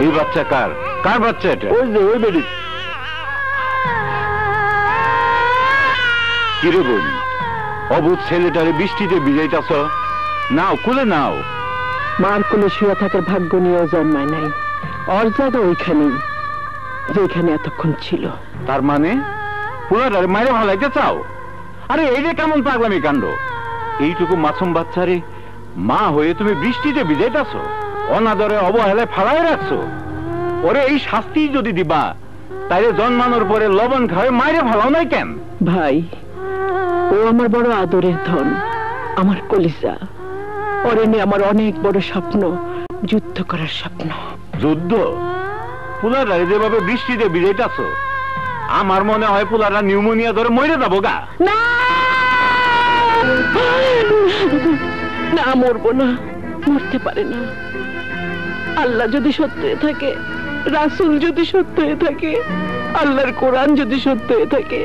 এই বাচ্চা কার কার বাচ্চা এটা? ওই যে ওই বেডি। কিরে বোন, অবুধ ছেলেটারে বৃষ্টিতে ভিজাইতাছ, নাও কোলে নাও। মার কোলে শুয়ে থাকার ভাগ্য নিয়েও জন্মায় নাই, ওর জায়গা ওইখানেই যেখানে এতক্ষণ ছিল। তার মানে পুরাটারে মাইরে ভালাইতে চাও? আরে এই যে কেমন পাগলামি কাণ্ড! এইটুকু মাসুম বাচ্চারে মা হয়ে তুমি বৃষ্টিতে ভিজাইতাছ, অনাদরে অবহেলায় ফালাই রাখছো। ওরে এই শাস্তি যদি দিবা, তাইলে জন্মানোর পরে লবণ খাওয়ে মাইরে ভালাও নাই কেন? ভাই, ও আমার বড় আদরের ধন, আমার কলিজা। ওরে নিয়ে আমার অনেক বড় স্বপ্ন, যুদ্ধ করার স্বপ্ন। যুদ্ধ? পুলারারে যেভাবে বৃষ্টিতে ভিজাইতাছ, আমার মনে হয় পুলারা নিউমোনিয়া ধরে মরে যাবো গা। না না, মরবো না, মরতে পারে না। আল্লাহ যদি সত্য হয়ে থাকে, রাসূল যদি সত্য হয়ে থাকে, আল্লাহর কোরআন যদি সত্য হয়ে থাকে,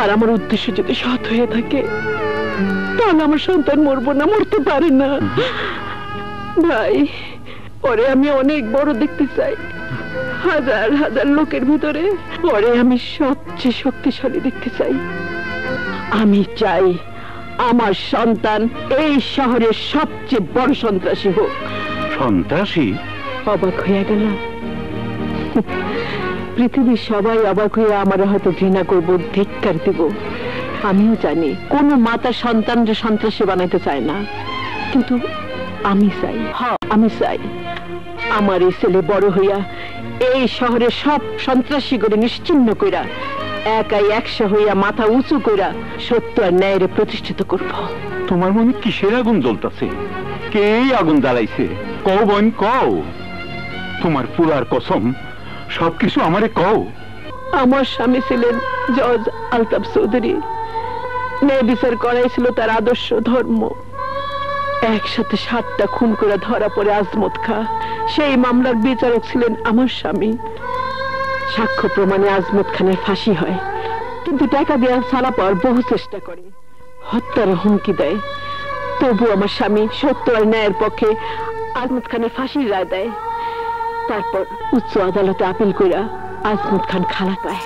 আর আমার উদ্দেশ্য যদি সৎ হয়ে থাকে, তাহলে আমার সন্তান মরবো না, মরতে পারে না। ভাই, পরে আমি অনেক বড় দেখতে চাই, হাজার হাজার লোকের ভিতরে পরে আমি সবচেয়ে শক্তিশালী দেখতে চাই। আমি চাই আমার সন্তান এই শহরের সবচেয়ে বড় সন্ত্রাসী হোক। সন্ত্রাসী? অবাক হয়ে গেল? পৃথিবীর সবাই অবাক হয়ে আমার হয়তো ঘৃণা করব, ধিক্কার দেব। আমিও জানি কোন মাতা সন্তানকে সন্ত্রাসী বানাইতে চায় না, কিন্তু আমি চাই, আমি চাই আমার এই ছেলে বড় হইয়া এই শহরের সব সন্ত্রাসী করে নিশ্চিহ্ন কইরা একাই 100 হইয়া মাথা উঁচু কইরা সত্য আর ন্যায়ের প্রতিষ্ঠিত করব। তোমার মনে কিসের আগুন জ্বলতাছে? কে আগুন জ্বালাইছে? কও বোন, কও। তোমার পুরার কসম, সবকিছু আমারে কও। আমার স্বামী ছিলেন জজ আলতাফ চৌধুরী, ন্যায় বিচার করাইছিল তার আদর্শ ধর্ম। একসাথে 7টা খুন করে ধরা পড়ে আজমত খা, সেই মামলার বিচারক ছিলেন আমার স্বামী। সাক্ষ্য প্রমাণে আজমত খানের ফাঁসি হয়, কিন্তু টাকা দেওয়া ছাড়া পাওয়ার বহু চেষ্টা করে, হত্যার হুমকি দেয়। তবু আমার স্বামী সত্য আর ন্যায়ের পক্ষে আজমত খানের ফাঁসির রায় দেয়। তারপর উচ্চ আদালতে আপিল কইরা আজমত খান খালাস পায়।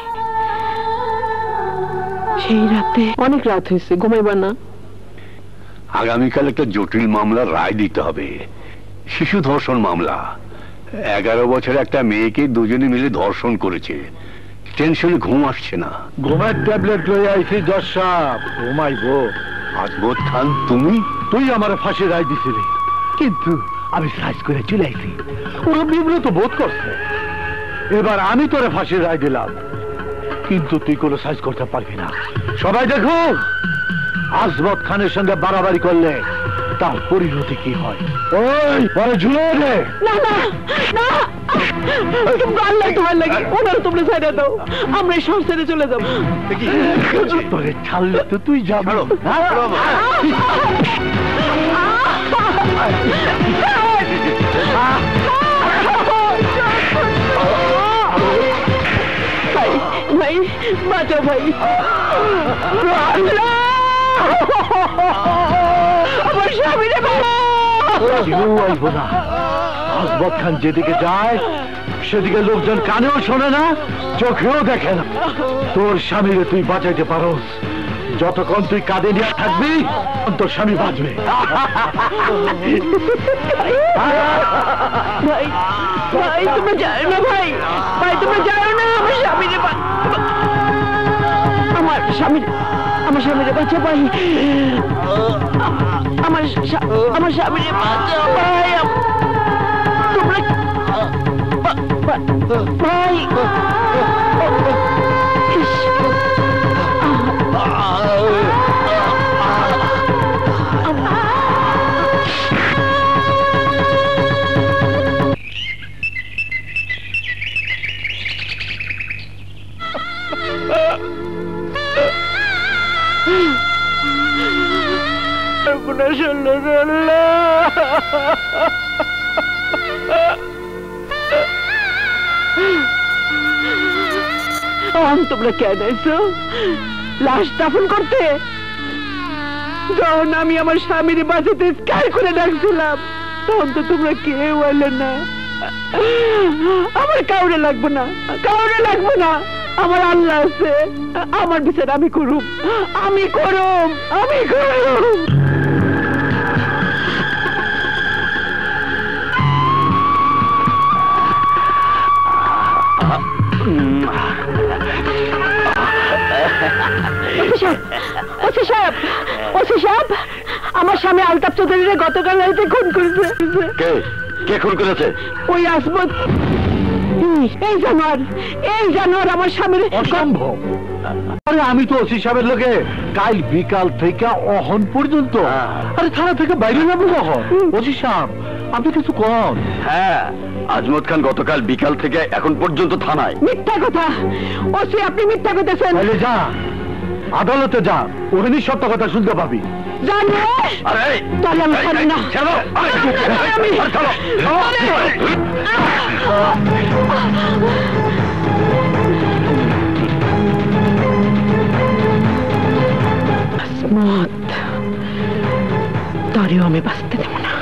সেই রাতে অনেক রাত হয়েছে, ঘুমাইবা না? আগামীকাল একটা জটিল মামলার রায় দিতে হবে। শিশু ধর্ষণ মামলা। 11 বছরের একটা মেয়েকে দুজনে মিলে ধর্ষণ করেছে। টেনশনে ঘুম আসছে না। ঘুমের ট্যাবলেট লয়ে আইছি জজ সাহেব, ঘুমাইবো। আজমত খান, তুমি? তুই আমার ফাঁসি রায় দিছিলি, কিন্তু আমি সাইজ করে চলে আইছি। ওরা বিব্রত বোধ করছে। এবার আমি তোরে ফাঁসির রায় দিলাম, কিন্তু তুই কোনো সাইজ করতে পারবি না। সবাই দেখো, আজমত খানের সঙ্গে বাড়াবাড়ি করলে তার পরিণতি কি হয়। ওই পরে ঝুলে দে। না না না, আল্লাহ তোমার লাগে, ওনারা তোমরা ছেড়ে দাও, আমরা এই শহর ছেড়ে চলে যাবো। তোরে ছাড়লে তো তুই যাবো। ভাই বাঁচাও ভাই, আমার স্বামীরে কেউ আসবো না। আজমত খান যেদিকে যায় সেদিকে লোকজন কানেও শোনে না, চোখেও দেখে না। তোর স্বামীরে তুই বাঁচাইতে পারোস, যতক্ষণ তুই কাঁধে নিয়ে থাকবি তোর স্বামী বাঁচবে। ভাই ভাই তোমরা যাও না, ভাই ভাই তোমরা যাও না, আমার স্বামীরে আমার স্বামীরে বাঁচা ভাই, আমার স্বামীরে বাঁচা ভাই, তোমরা ভাই। তোমরা কেন এসো লাশ দাফন করতে? যখন আমি আমার স্বামীর বাঁচাতে স্কার করে ডাকছিলাম তখন তো তোমরা কেউ এলে না। আমার কাউরে লাগবো না, কাউরে লাগবো না, আমার আল্লাহ আছে, আমার বিচার আমি করুম, আমি করুম, আমি করুম। আমার স্বামী আলতাফ চৌধুরীরে গতকাল রাতে খুন করেছে। কে কে খুন করেছে? ওই আসমত, এই জানোয়ার আমার স্বামীর। অসম্ভব। আরে আমি তো ওসি সাহেবের লোকে কাল বিকাল থেকে অহন পর্যন্ত আরে থানা থেকে বাইরে যাবো কখন? ওসি সাহেব আপনি কিছু কন। হ্যাঁ, আজমত খান গতকাল বিকাল থেকে এখন পর্যন্ত থানায়। মিথ্যা কথা ওসি, আপনি মিথ্যা করতেছেন। তাহলে যা আদালতে যা, ওখানে সত্য কথা শুনতে পাবি। জানো আরে তাহলে আমি ছাড়ি না। চলো আসমত, তারেও আমি বাঁচতে দেব না।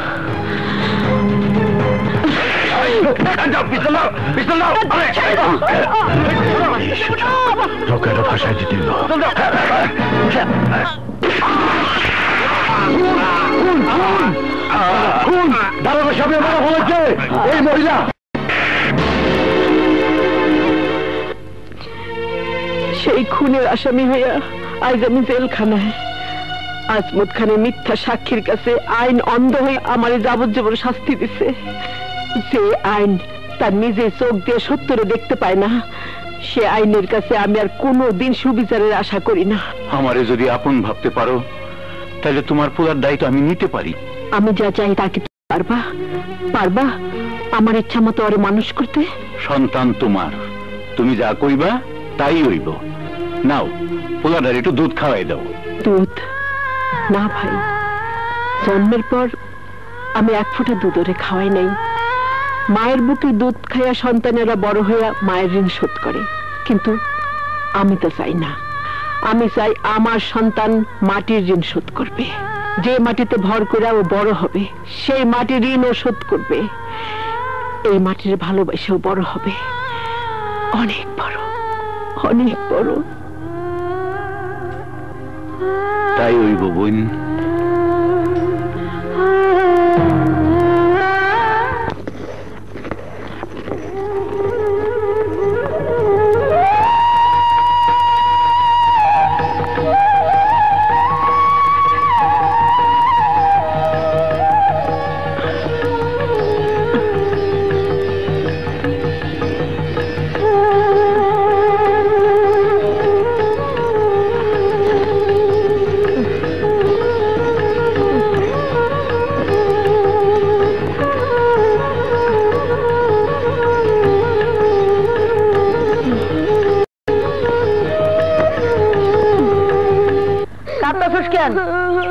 লোকেরা ভাষায় দিতে দাঁড়ানো সবে মারা বলেছে এই মহিলা। সেই খুনের আসামি হইয়া আজ আমি জেলখানায়। আজমত খানের মিথ্যা সাক্ষীর কাছে আইন অন্ধ হয়ে আমার যাবজ্জীবন শাস্তি দিছে। যে আইন তার নিজের চোখ দিয়ে সত্যরে দেখতে পায় না, সে আইনের কাছে আমি আর কোনোদিন সুবিচারের আশা করি না। আমারে যদি আপন ভাবতে পারো তাহলে তোমার পুরার দায়িত্ব আমি নিতে পারি। আমি যা চাই তা কি পারবা? পারবা আমার ইচ্ছা মতো আরে মানুষ করতে? সন্তান তোমার, তুমি যা কইবা তাই হইব। নাও পোলাটার একটু দুধ খাওয়াই দাও। দুধ না ভাই, জন্মের পর আমি এক ফোঁটা দুধ ওরে খাওয়াই নাই। মায়ের বুকে দুধ খাইয়া সন্তানেরা বড় হইয়া মায়ের ঋণ শোধ করে, কিন্তু আমি তো চাই না। আমি চাই আমার সন্তান মাটির ঋণ শোধ করবে। যে মাটিতে ভর করে ও বড় হবে সেই মাটির ঋণ ও শোধ করবে। এই মাটির ভালোবাসাও বড় হবে, অনেক বড়, অনেক বড়। তাই হইব বোন।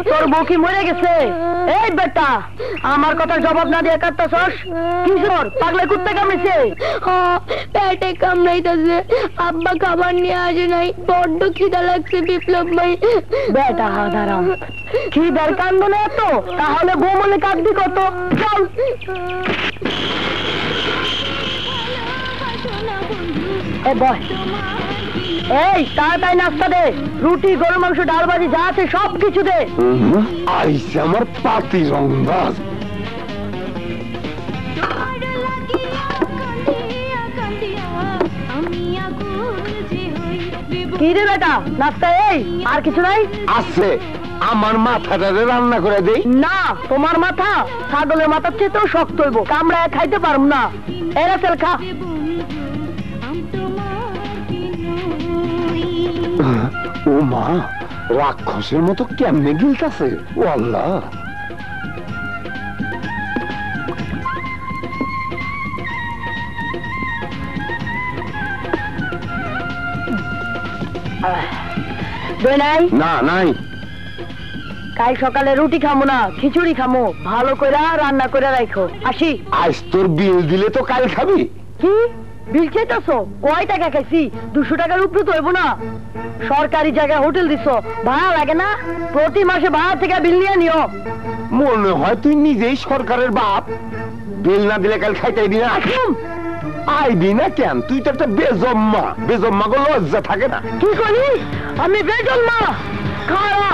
তোর বউ কি মরে গেছে? এই বেটা, আমার কথার জবাব না দিয়ে কাঁদতেছস? কিশোর পাগলা কুত্তে কামড়েছে? পেটে কামড়াইতেছে, আব্বা খাবার নিয়ে আসে নাই, বড্ড খিদা লাগছে বিপ্লব ভাই। বেটা হাদারাম, খিদার কান্দনে এত, তাহলে বউ মনে কাঁদবি কত? চল এ বয়, এই তাড়াতাড়ি নাস্তা দে, রুটি, গরুর মাংস, ডাল ভাজি যা আছে সব কিছু দে। আইসে আমার পাতি রংবাজ। কি রে বেটা, নাস্তা এই আর কিছু নাই? আছে, আমার মাথাটা রান্না করে দেই। না, তোমার মাথা ছাগলের মাথার চেয়েও শক্ত হইব, কামড়ায় খাইতে পারব না। এরা তেল খা। ও মা, রাক্ষসের মতো কেমনে গিলতাছে, ও আল্লাহ। দই নাই? না নাই। কাল সকালে রুটি খামো না, খিচুড়ি খামো, ভালো করে রান্না করে রাখো। আসি। আজ তোর বিল দিলে তো কাল খাবি। কি বিল চাইতেছো? কয় টাকা খাইছি? 200 টাকার উপরে তো হইব না। সরকারি জায়গায় হোটেল দিছো, ভাড়া লাগে না? প্রতি মাসে ভাড়া থেকে বিল নিয়ে নিও। মনে হয় তুই নিজেই সরকারের বাপ। বিল না দিলে কাল খাইতে আইবি না? আইবি না কেন? তুই তো একটা বেজম্মা। বেজম্মা গো লজ্জা থাকে না? কি করি? আমি বেজন্মা? খাওয়া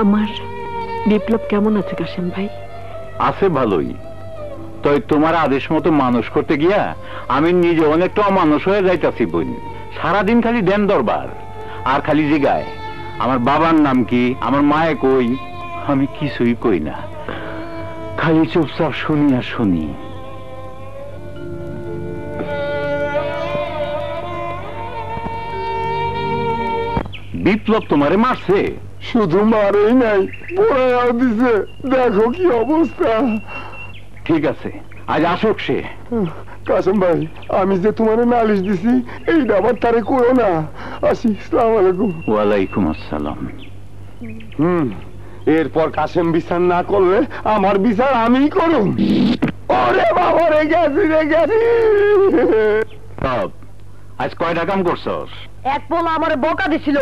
আমার বিপ্লব কেমন আছে কাশেম ভাই? আছে ভালোই। তাই তোমার আদেশ মতো মানুষ করতে গিয়া আমি নিজে অনেকটা অমানুষ হয়ে যাইতাছি বোন। সারাদিন খালি দেন দরবার আর খালি জিগায় আমার বাবার নাম কি, আমার মায়ে কই। আমি কিছুই কই না, খালি চুপচাপ শুনি আর শুনি। বিপ্লব তোমারে মারছে? শুধু মারেই নাই, পড়াও দিছে। দেখো কি অবস্থা। ঠিক আছে, আজ আসুক সে। কাসেম ভাই, আমি যে তোমার নালিশ দিছি এইটা আবার তারে করো না। আসি, আসসালামু আলাইকুম। ওয়ালাইকুম আসসালাম। এরপর কাসেম বিচার না করলে আমার বিচার আমিই করুম। ওরে বাবা রে, গেছি রে গেছি। আজ কয়টা কাম করছস? এক পোলা আমার বকা দিছিল,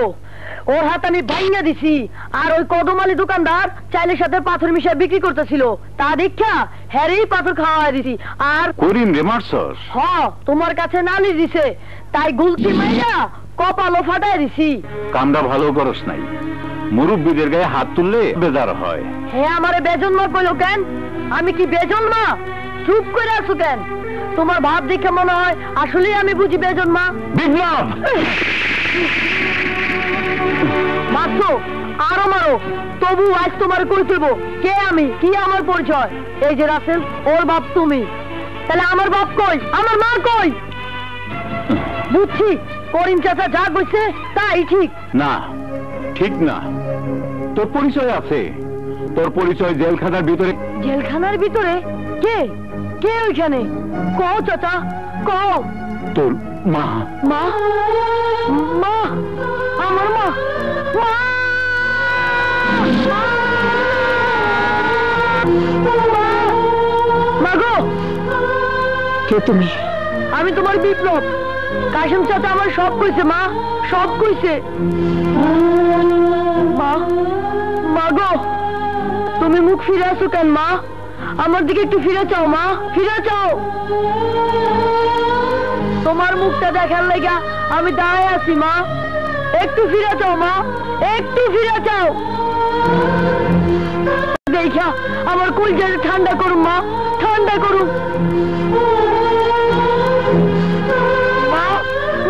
ওর হাত আমি ভাইঙ্গা দিছি। আর ওই কদমালি দোকানদার চাইলের সাথে পাথর মিশিয়ে বিক্রি করতেছিল, তা দীক্ষা হ্যারেই পাথর খাওয়া দিছি। আর করিম রে মারছস? তোমার কাছে নালিশ দিছে, তাই গুলতি মাইরা কপালও ফাটাই দিছি। কামটা ভালো করস নাই। মুরব্বীদের গায়ে হাত তুললে বেজার হয়। হ্যাঁ, আমারে বেজন্মা কইলো কেন? আমি কি বেজন্মা? চুপ করে আছো কেন? তোমার ভাব দেখে মনে হয় আসলেই আমি বুঝি বেজন্মা। বিপ্লব! মারছো, আরো মারো, তবু আজ তোমার কই তুলব। কে আমি, কি আমার পরিচয়? এই যে রাসেল, ওর বাপ তুমি। তাহলে আমার বাপ কই, আমার মা কই? বুঝছি, করিম চাচা যা কইছে তাই ঠিক। না, ঠিক না। তোর পরিচয় আছে। তোর পরিচয় জেলখানার ভিতরে। জেলখানার ভিতরে? কে কে ওইখানে? কও চাচা, কও। তোর মা। মা? মা? আমার মা? মা! মাগো, কে তুমি? আমি তোমার বিপ্লব। কাশেম চাচা আমার সব কইছে মা, সব কইছে। মা, মাগো, তুমি মুখ ফিরে আসো কেন মা? আমার দিকে একটু ফিরে চাও মা, ফিরে চাও। তোমার মুখটা দেখার লাগা আমি দাঁড়ায় আছি মা। একটু ফিরে চাও মা, একটু ফিরে চাও। দেখা আমার কলিজাটা ঠান্ডা করুন মা, ঠান্ডা করুন। মা,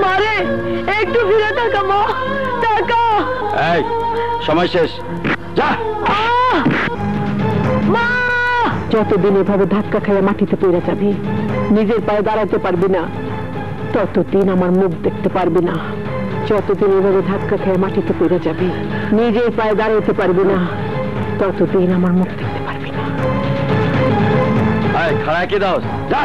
মারে একটু ফিরে তাকা মা, তাকা। এই, সময় শেষ, যা। মা! যতদিন এভাবে ধাক্কা খেয়ে মাটিতে পড়ে যাবি, নিজের পায়ে দাঁড়াতে পারবি না, ততদিন আমার মুখ দেখতে পারবি না। যতদিন এভাবে ধাক্কা খেয়ে মাটিতে পড়ে যাবি, নিজের পায়ে দাঁড়াতে পারবি না, ততদিন আমার মুখ দেখতে পারবি না। খাড়া কে দাও, যা।